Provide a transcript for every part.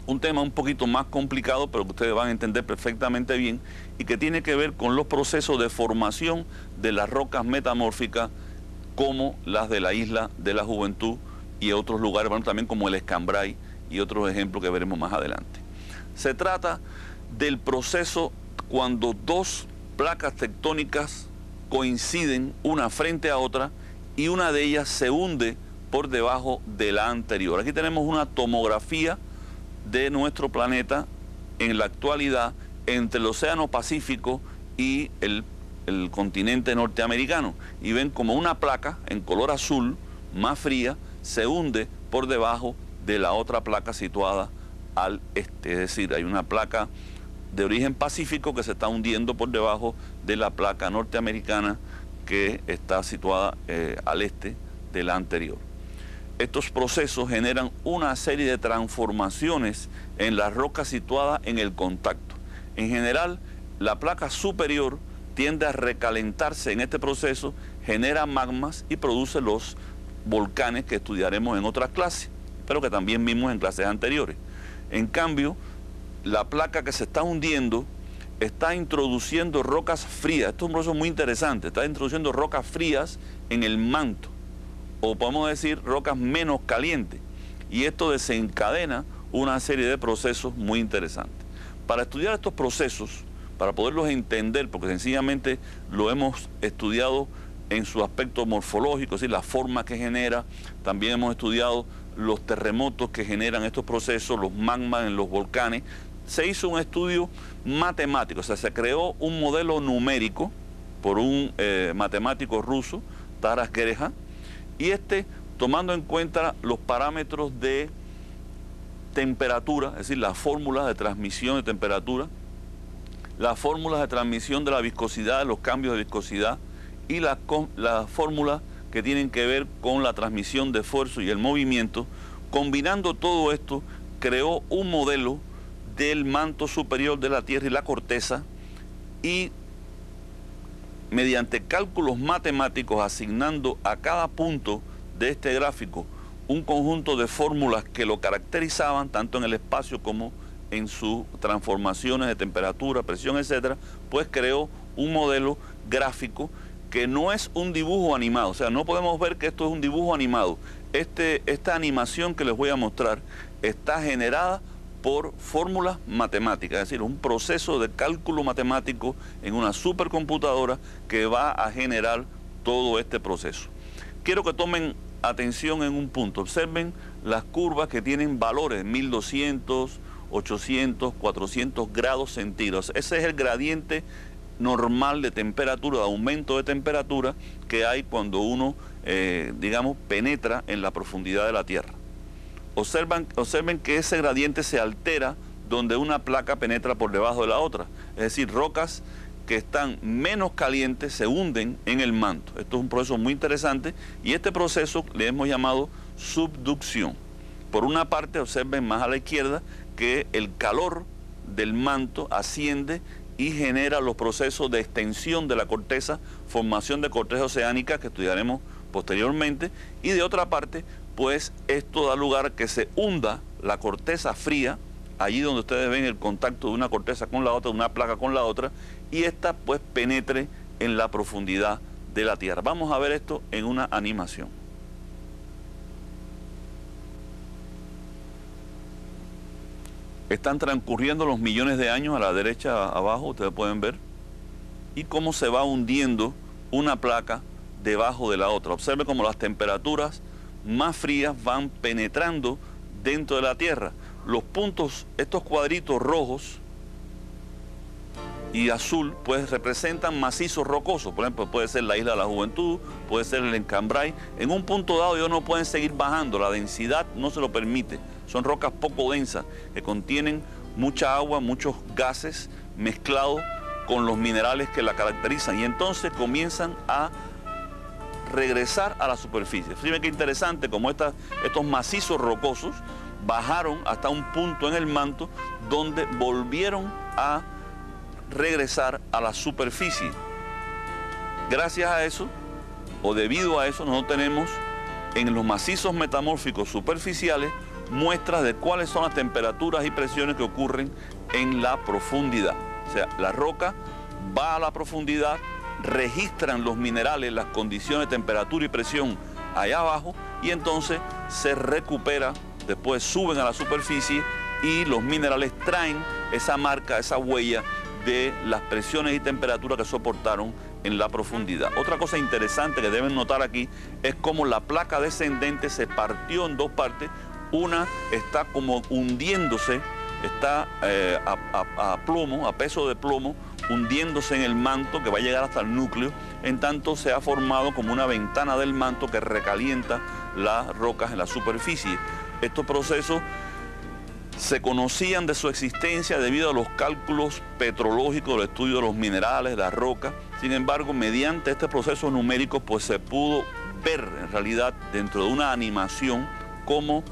un tema un poquito más complicado, pero que ustedes van a entender perfectamente bien, y que tiene que ver con los procesos de formación de las rocas metamórficas, como las de la Isla de la Juventud y otros lugares, bueno, también como el Escambray y otros ejemplos que veremos más adelante. Se trata del proceso cuando dos placas tectónicas coinciden una frente a otra y una de ellas se hunde por debajo de la anterior. Aquí tenemos una tomografía de nuestro planeta en la actualidad entre el Océano Pacífico y el continente norteamericano, y ven como una placa en color azul más fría se hunde por debajo de la otra placa situada al este. Es decir, hay una placa de origen pacífico que se está hundiendo por debajo de la placa norteamericana que está situada al este de la anterior. Estos procesos generan una serie de transformaciones en las rocas situadas en el contacto. En general, la placa superior tiende a recalentarse en este proceso, genera magmas y produce los volcanes que estudiaremos en otras clases, pero que también vimos en clases anteriores. En cambio, la placa que se está hundiendo está introduciendo rocas frías. Esto es un proceso muy interesante, está introduciendo rocas frías en el manto, o podemos decir rocas menos calientes, y esto desencadena una serie de procesos muy interesantes. Para estudiar estos procesos, para poderlos entender, porque sencillamente lo hemos estudiado en su aspecto morfológico, es decir, la forma que genera, también hemos estudiado los terremotos que generan estos procesos, los magmas en los volcanes. Se hizo un estudio matemático, o sea, se creó un modelo numérico por un matemático ruso, Taras Gereja, y tomando en cuenta los parámetros de temperatura, es decir, las fórmulas de transmisión de temperatura, las fórmulas de transmisión de la viscosidad, los cambios de viscosidad, y las fórmulas que tienen que ver con la transmisión de esfuerzo y el movimiento. Combinando todo esto, creó un modelo del manto superior de la Tierra y la corteza, y mediante cálculos matemáticos, asignando a cada punto de este gráfico un conjunto de fórmulas que lo caracterizaban, tanto en el espacio como en sus transformaciones de temperatura, presión, etcétera, pues creó un modelo gráfico que no es un dibujo animado. O sea, no podemos ver que esto es un dibujo animado. Esta animación que les voy a mostrar está generada por fórmulas matemáticas, es decir, un proceso de cálculo matemático en una supercomputadora que va a generar todo este proceso. Quiero que tomen atención en un punto. Observen las curvas que tienen valores 1200, 800, 400 grados centígrados. Ese es el gradiente normal de temperatura, de aumento de temperatura que hay cuando uno, digamos, penetra en la profundidad de la Tierra. Observen que ese gradiente se altera donde una placa penetra por debajo de la otra. Es decir, rocas que están menos calientes se hunden en el manto. Esto es un proceso muy interesante, y este proceso le hemos llamado subducción. Por una parte, observen más a la izquierda que el calor del manto asciende y genera los procesos de extensión de la corteza, formación de corteza oceánica que estudiaremos posteriormente, y de otra parte, pues esto da lugar a que se hunda la corteza fría, allí donde ustedes ven el contacto de una corteza con la otra, de una placa con la otra, y esta pues penetre en la profundidad de la Tierra. Vamos a ver esto en una animación. Están transcurriendo los millones de años a la derecha abajo, ustedes pueden ver, y cómo se va hundiendo una placa debajo de la otra. Observe cómo las temperaturas más frías van penetrando dentro de la Tierra. Los puntos, estos cuadritos rojos y azul, pues representan macizos rocosos. Por ejemplo, puede ser la Isla de la Juventud, puede ser el Escambray. En un punto dado ellos no pueden seguir bajando, la densidad no se lo permite. Son rocas poco densas que contienen mucha agua, muchos gases mezclados con los minerales que la caracterizan, y entonces comienzan a regresar a la superficie. Fíjense qué interesante como estos macizos rocosos bajaron hasta un punto en el manto donde volvieron a regresar a la superficie. Gracias a eso, o debido a eso, nosotros tenemos en los macizos metamórficos superficiales muestras de cuáles son las temperaturas y presiones que ocurren en la profundidad. O sea, la roca va a la profundidad, registran los minerales, las condiciones de temperatura y presión allá abajo, y entonces se recupera, después suben a la superficie y los minerales traen esa marca, esa huella de las presiones y temperaturas que soportaron en la profundidad. Otra cosa interesante que deben notar aquí es cómo la placa descendente se partió en dos partes. Una está como hundiéndose, está a plomo, a peso de plomo, hundiéndose en el manto que va a llegar hasta el núcleo. En tanto se ha formado como una ventana del manto que recalienta las rocas en la superficie. Estos procesos se conocían de su existencia debido a los cálculos petrológicos, el estudio de los minerales, las rocas. Sin embargo, mediante este proceso numérico, pues se pudo ver en realidad dentro de una animación cómo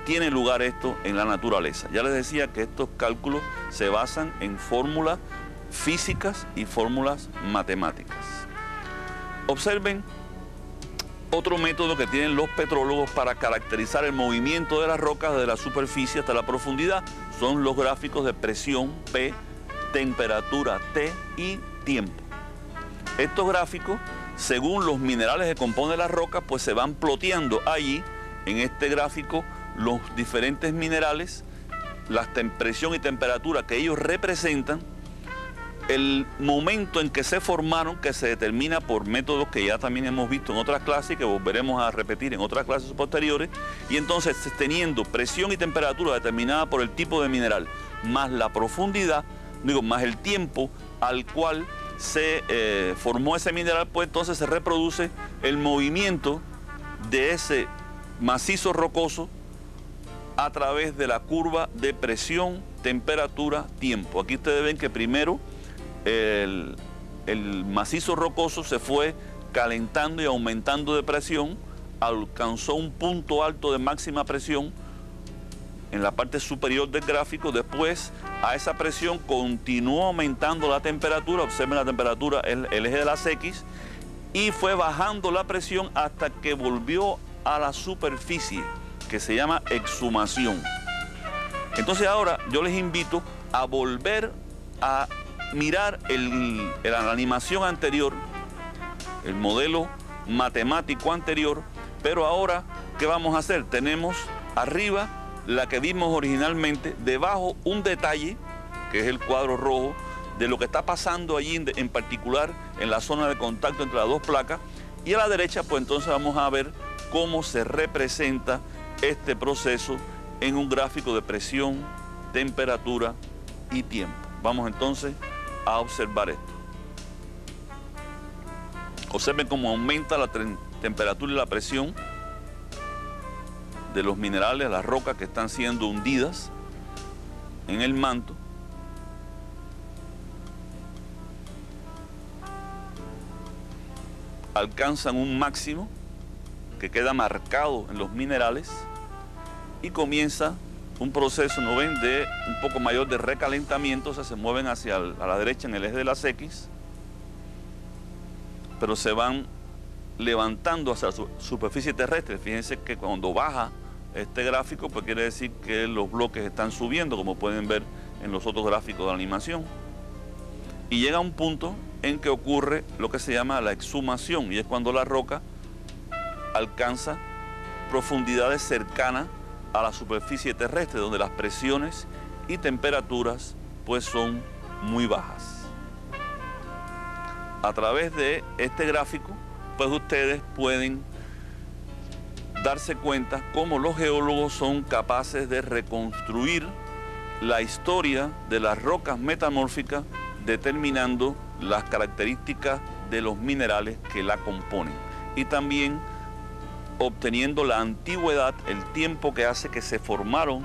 tiene lugar esto en la naturaleza. Ya les decía que estos cálculos se basan en fórmulas físicas y fórmulas matemáticas. Observen otro método que tienen los petrólogos para caracterizar el movimiento de las rocas desde la superficie hasta la profundidad. Son los gráficos de presión P, temperatura T y tiempo. Estos gráficos, según los minerales que componen las rocas, pues se van ploteando allí, en este gráfico, los diferentes minerales, la presión y temperatura que ellos representan, el momento en que se formaron, que se determina por métodos que ya también hemos visto en otras clases y que volveremos a repetir en otras clases posteriores, y entonces teniendo presión y temperatura determinada por el tipo de mineral, más la profundidad, más el tiempo al cual se formó ese mineral, pues entonces se reproduce el movimiento de ese macizo rocoso a través de la curva de presión, temperatura, tiempo. Aquí ustedes ven que primero el macizo rocoso se fue calentando y aumentando de presión, alcanzó un punto alto de máxima presión en la parte superior del gráfico. Después a esa presión continuó aumentando la temperatura, observen la temperatura, el eje de las X, y fue bajando la presión hasta que volvió a la superficie, que se llama exhumación. Entonces ahora yo les invito a volver a mirar la animación anterior, el modelo matemático anterior, pero ahora, ¿qué vamos a hacer? Tenemos arriba la que vimos originalmente, debajo un detalle, que es el cuadro rojo, de lo que está pasando allí, en particular en la zona de contacto entre las dos placas, y a la derecha, pues entonces vamos a ver cómo se representa este proceso en un gráfico de presión, temperatura y tiempo. Vamos entonces a observar esto. Observen cómo aumenta la temperatura y la presión de los minerales, las rocas que están siendo hundidas en el manto. Alcanzan un máximo que queda marcado en los minerales y comienza un proceso, ¿no ven?, de un poco mayor de recalentamiento. O sea, se mueven a la derecha en el eje de las X, pero se van levantando hacia la superficie terrestre. Fíjense que cuando baja este gráfico, pues quiere decir que los bloques están subiendo, como pueden ver en los otros gráficos de la animación. Y llega un punto en que ocurre lo que se llama la exhumación, y es cuando la roca alcanza profundidades cercanas a la superficie terrestre, donde las presiones y temperaturas pues son muy bajas. A través de este gráfico, pues ustedes pueden darse cuenta cómo los geólogos son capaces de reconstruir la historia de las rocas metamórficas, determinando las características de los minerales que la componen, y también obteniendo la antigüedad, el tiempo que hace que se formaron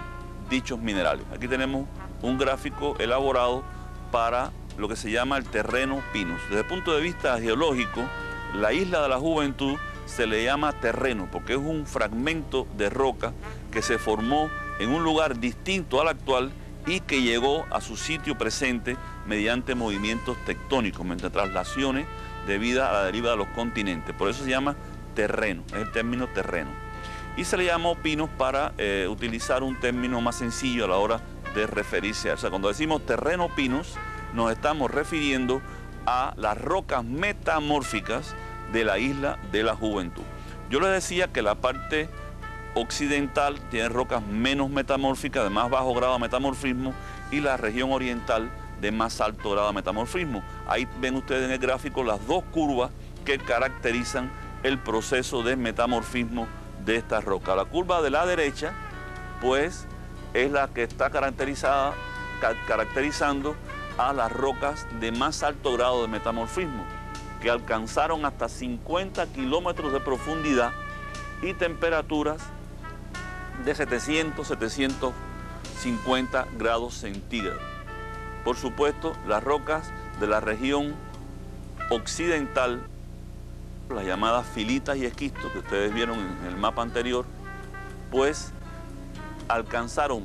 dichos minerales. Aquí tenemos un gráfico elaborado para lo que se llama el terreno Pinus. Desde el punto de vista geológico, la isla de la Juventud se le llama terreno porque es un fragmento de roca que se formó en un lugar distinto al actual y que llegó a su sitio presente mediante movimientos tectónicos, mediante traslaciones debido a la deriva de los continentes. Por eso se llama terreno, es el término terreno. y se le llamó pinos para utilizar un término más sencillo a la hora de referirse a. O sea, cuando decimos terreno pinos, nos estamos refiriendo a las rocas metamórficas de la isla de la Juventud. Yo les decía que la parte occidental tiene rocas menos metamórficas, de más bajo grado de metamorfismo, y la región oriental de más alto grado de metamorfismo. Ahí ven ustedes en el gráfico las dos curvas que caracterizan el proceso de metamorfismo de esta roca. La curva de la derecha, pues, es la que está caracterizando a las rocas de más alto grado de metamorfismo, que alcanzaron hasta 50 kilómetros de profundidad y temperaturas de 700, 750 grados centígrados. Por supuesto, las rocas de la región occidental, las llamadas filitas y esquistos que ustedes vieron en el mapa anterior, pues alcanzaron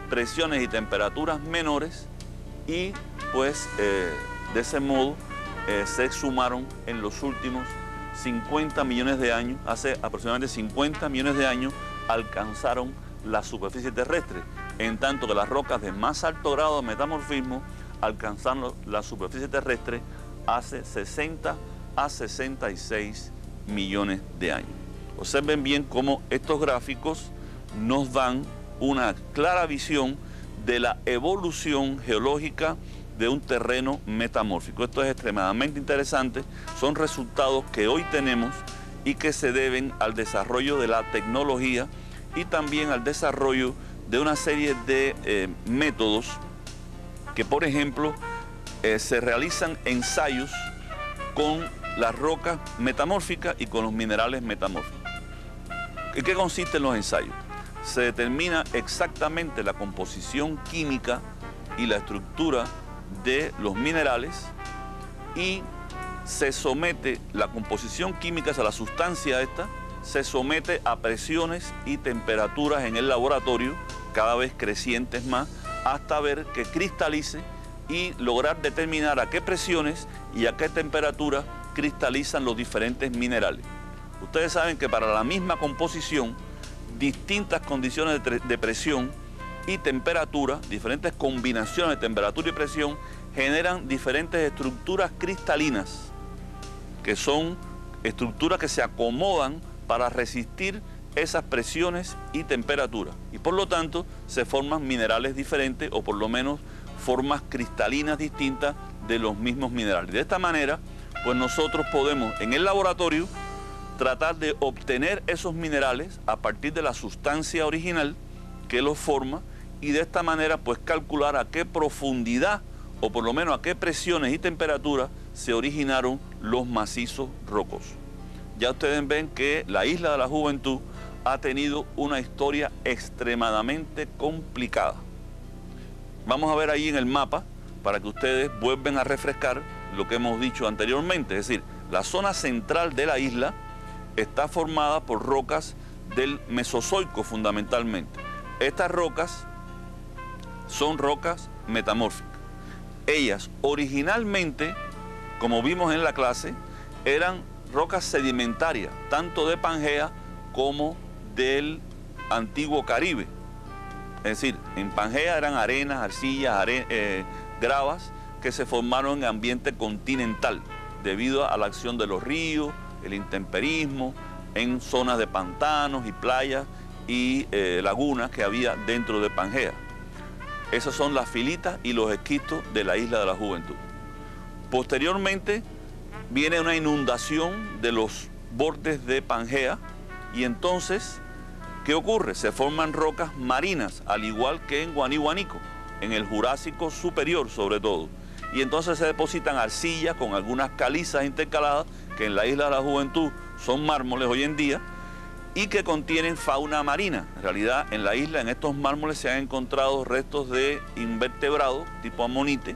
presiones y temperaturas menores y pues de ese modo se exhumaron en los últimos 50 millones de años, hace aproximadamente 50 millones de años alcanzaron la superficie terrestre, en tanto que las rocas de más alto grado de metamorfismo alcanzaron la superficie terrestre hace 60 a 66 millones de años. Observen bien cómo estos gráficos nos dan una clara visión de la evolución geológica de un terreno metamórfico. Esto es extremadamente interesante, son resultados que hoy tenemos y que se deben al desarrollo de la tecnología y también al desarrollo de una serie de métodos que, por ejemplo, se realizan ensayos con las rocas metamórficas y con los minerales metamórficos. ¿En qué consisten los ensayos? Se determina exactamente la composición química y la estructura de los minerales y se somete la composición química, o sea, la sustancia esta, se somete a presiones y temperaturas en el laboratorio, cada vez crecientes más, hasta ver que cristalice y lograr determinar a qué presiones y a qué temperatura cristalizan los diferentes minerales. Ustedes saben que para la misma composición, distintas condiciones de presión y temperatura, diferentes combinaciones de temperatura y presión, generan diferentes estructuras cristalinas, que son estructuras que se acomodan para resistir esas presiones y temperaturas. Y por lo tanto se forman minerales diferentes o por lo menos formas cristalinas distintas de los mismos minerales. De esta manera, pues nosotros podemos en el laboratorio tratar de obtener esos minerales a partir de la sustancia original que los forma y de esta manera pues calcular a qué profundidad o por lo menos a qué presiones y temperaturas se originaron los macizos rocosos. Ya ustedes ven que la isla de la Juventud ha tenido una historia extremadamente complicada. Vamos a ver ahí en el mapa para que ustedes vuelvan a refrescar lo que hemos dicho anteriormente. Es decir, la zona central de la isla está formada por rocas del Mesozoico fundamentalmente. Estas rocas son rocas metamórficas. Ellas originalmente, como vimos en la clase, eran rocas sedimentarias, tanto de Pangea como del antiguo Caribe. Es decir, en Pangea eran arenas, arcillas, gravas que se formaron en ambiente continental debido a la acción de los ríos, el intemperismo, en zonas de pantanos y playas y lagunas que había dentro de Pangea. Esas son las filitas y los esquistos de la isla de la Juventud. Posteriormente viene una inundación de los bordes de Pangea y entonces, ¿qué ocurre? Se forman rocas marinas, al igual que en Guaníhuanico, en el Jurásico superior sobre todo. Y entonces se depositan arcillas con algunas calizas intercaladas, que en la isla de la Juventud son mármoles hoy en día, y que contienen fauna marina. En realidad, en la isla, en estos mármoles se han encontrado restos de invertebrados tipo amonite,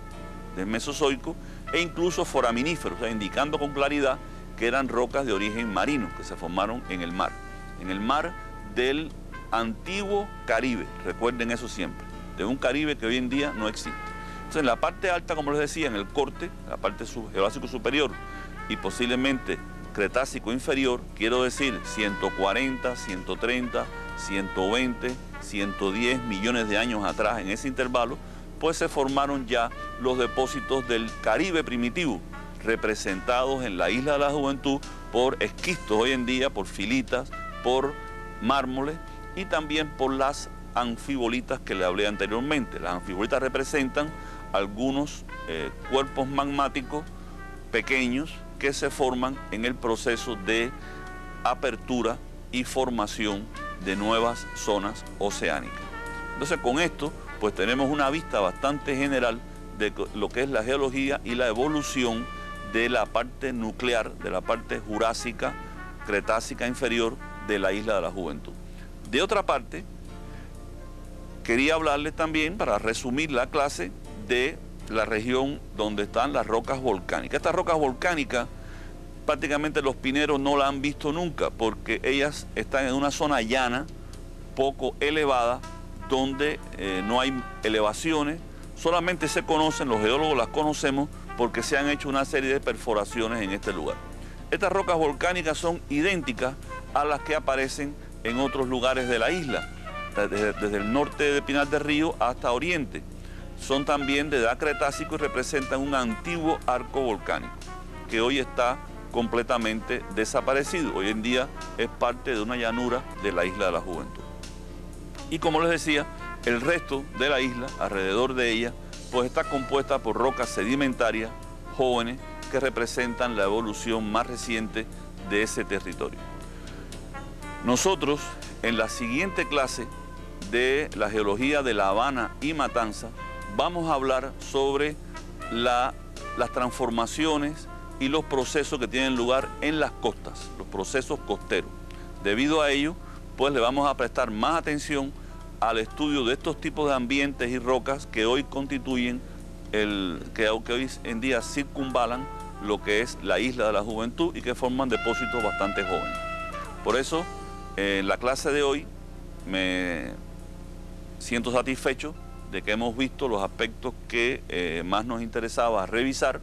del Mesozoico, e incluso foraminíferos, o sea, indicando con claridad que eran rocas de origen marino, que se formaron en el mar del antiguo Caribe, recuerden eso siempre, de un Caribe que hoy en día no existe. Entonces, en la parte alta, como les decía, en el corte, la parte geográfico superior y posiblemente Cretácico inferior, quiero decir 140, 130, 120, 110 millones de años atrás, en ese intervalo, pues se formaron ya los depósitos del Caribe primitivo, representados en la Isla de la Juventud por esquistos hoy en día, por filitas, por mármoles y también por las anfibolitas que le hablé anteriormente. Las anfibolitas representan algunos cuerpos magmáticos pequeños que se forman en el proceso de apertura y formación de nuevas zonas oceánicas. Entonces, con esto, pues tenemos una vista bastante general de lo que es la geología y la evolución de la parte nuclear, de la parte jurásica, cretácica inferior de la Isla de la Juventud. De otra parte, quería hablarles también, para resumir la clase, de la región donde están las rocas volcánicas. Estas rocas volcánicas, prácticamente los pineros no la han visto nunca, porque ellas están en una zona llana, poco elevada, donde no hay elevaciones, solamente se conocen, los geólogos las conocemos, porque se han hecho una serie de perforaciones en este lugar. Estas rocas volcánicas son idénticas a las que aparecen en otros lugares de la isla, desde el norte de Pinar del Río hasta oriente. Son también de edad cretácico y representan un antiguo arco volcánico que hoy está completamente desaparecido. Hoy en día es parte de una llanura de la Isla de la Juventud. Y como les decía, el resto de la isla, alrededor de ella, pues está compuesta por rocas sedimentarias jóvenes que representan la evolución más reciente de ese territorio. Nosotros, en la siguiente clase de la geología de La Habana y Matanza, vamos a hablar sobre las transformaciones y los procesos que tienen lugar en las costas, los procesos costeros. Debido a ello, pues le vamos a prestar más atención al estudio de estos tipos de ambientes y rocas que hoy constituyen, que hoy en día circunvalan lo que es la Isla de la Juventud y que forman depósitos bastante jóvenes. Por eso, en la clase de hoy me siento satisfecho de que hemos visto los aspectos que más nos interesaba revisar,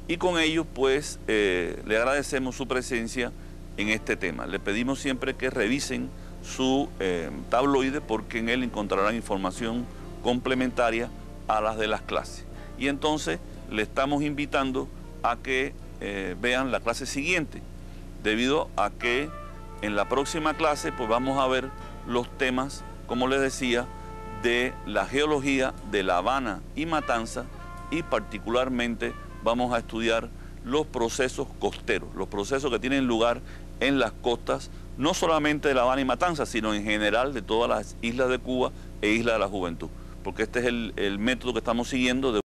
y con ello pues le agradecemos su presencia en este tema. Le pedimos siempre que revisen su tabloide, porque en él encontrarán información complementaria a las de las clases. Y entonces le estamos invitando a que vean la clase siguiente, debido a que en la próxima clase pues vamos a ver los temas, como les decía, de la geología de La Habana y Matanza, y particularmente vamos a estudiar los procesos costeros, los procesos que tienen lugar en las costas, no solamente de La Habana y Matanza, sino en general de todas las islas de Cuba e Isla de la Juventud, porque este es el método que estamos siguiendo de